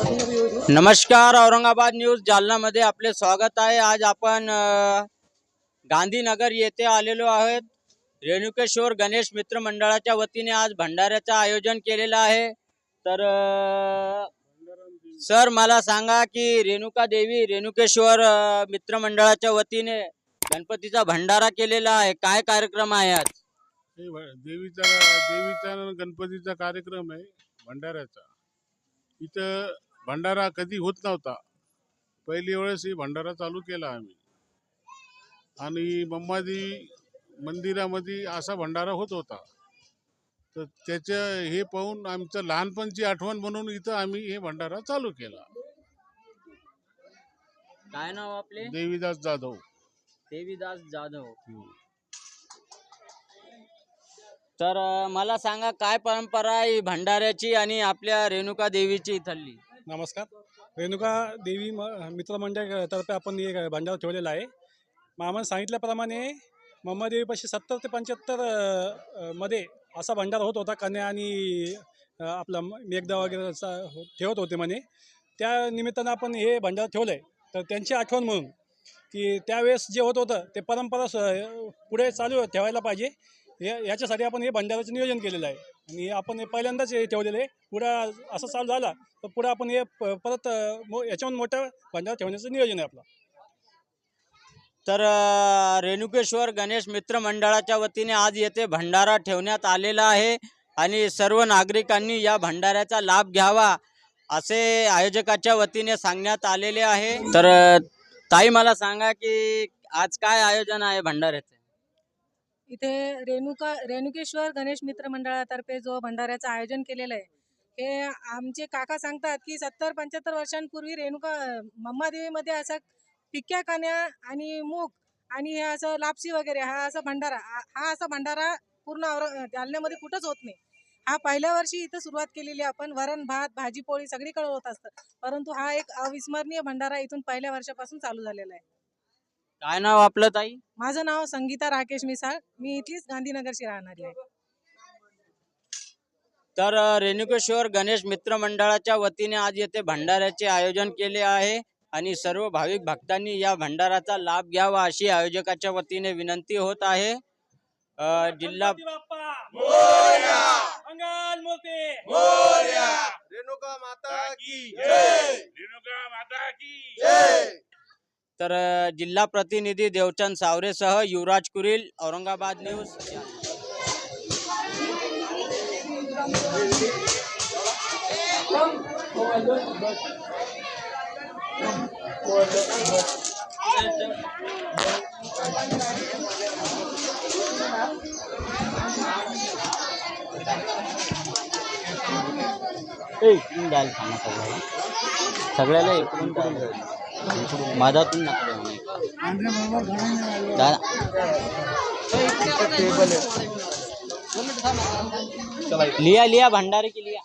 नमस्कार, औरंगाबाद न्यूज जालनामध्ये आपले स्वागत आहे। आज आपण गांधीनगर येथे आलेलो आहोत। रेणुकेश्वर गणेश मित्र मंडळाच्या वतीने आज भंडाऱ्याचे आयोजन केलेले आहे। तर सर मला सांगा की रेणुका देवी रेणुकेश्वर मित्र मंडळाच्या वतीने गणपतीचा भंडारा केलेला आहे, काय कार्यक्रम आहे आज? देवीचा गणपतीचा कार्यक्रम आहे भंडाऱ्याचा। इथं भंडारा कधी होत नव्हता, पहिली वेळेस ही भंडारा चालू केला आम्ही। आणि मम्मादी मंदिरामध्ये असा भंडारा होत होता, तर त्याचं हे पाहून आमचं लहानपणची आठवण म्हणून इथं आम्ही हे भंडारा चालू केला। काय नाव आपले? देवीदास जाधव। देवीदास जाधव। तर मला सांगा काय परंपरा आहे भंडाऱ्याची आणि आपल्या रेणुका देवीची इथली? नमस्कार, रेणुका देवी मित्र मंडळातर्फे आपण हे भंडारा ठेवलेला आहे। मामाने सांगितल्याप्रमाणे मम्मादेवीपाशी 70 ते 75 मध्ये असा भंडारा होत होता। कन्या आणि आपला मेघदा वगैरे ठेवत होते म्हणे, त्या निमित्तानं आपण हे भंडारा ठेवलं आहे। तर त्यांची आठवण म्हणून की त्यावेळेस जे होत होतं ते परंपरा पुढे चालू ठेवायला पाहिजे, याच्यासाठी आपण हे भंडाराचं नियोजन केलेलं आहे। आणि आपण हे पहिल्यांदाच हे ठेवलेलं आहे। पुढं असं चालू झाला तर पुढं आपण हे परत याच्याहून मोठं भंडारा ठेवण्याचं नियोजन आहे आपलं। तर रेणुकेश्वर गणेश मित्र मंडळाच्या वतीने आज येथे भंडारा ठेवण्यात आलेला आहे आणि सर्व नागरिकांनी या भंडाऱ्याचा लाभ घ्यावा असे आयोजकाच्या वतीने सांगण्यात आलेले आहे। तर ताई मला सांगा की आज काय आयोजन आहे भंडाऱ्याचे? इथे रेणुकेश्वर गणेश मित्र मंडळातर्फे जो भंडाऱ्याचं आयोजन केलेलं आहे, हे आमचे काका सांगतात की 70-75 वर्षांपूर्वी मम्मादेवीमध्ये असा पिक्या कन्या आणि मूग आणि हे असं लापसी वगैरे हा असा भंडारा पूर्ण जालन्यामध्ये कुठंच होत नाही। हा पहिल्या वर्षी इथं सुरुवात केलेली आपण, वरण भात भाजी पोळी सगळीकडे होत असतं, परंतु हा एक अविस्मरणीय भंडारा इथून पहिल्या वर्षापासून चालू झालेला आहे। काय नाव आपलं ताई? माझं नाव संगीता राकेश मिसाळ, मी इथलीच गांधीनगरची राहणारी आहे। तर रेणुकेश्वर गणेश मित्र मंडळाच्या वतीने आज येथे भंडाऱ्याचे आयोजन केले आहे आणि सर्व भाविक भक्तांनी या भंडाराचा लाभ घ्यावा अशी आयोजकाच्या वतीने विनंती होत आहे। जिल्हा रेणुका माता की जय, रेणुका माता की जय। तर जिल्हा प्रतिनिधी देवचंद सावरेसह युवराज कुरील, औरंगाबाद न्यूज। सगळ्याला मधातून लिया भंडारे की लिया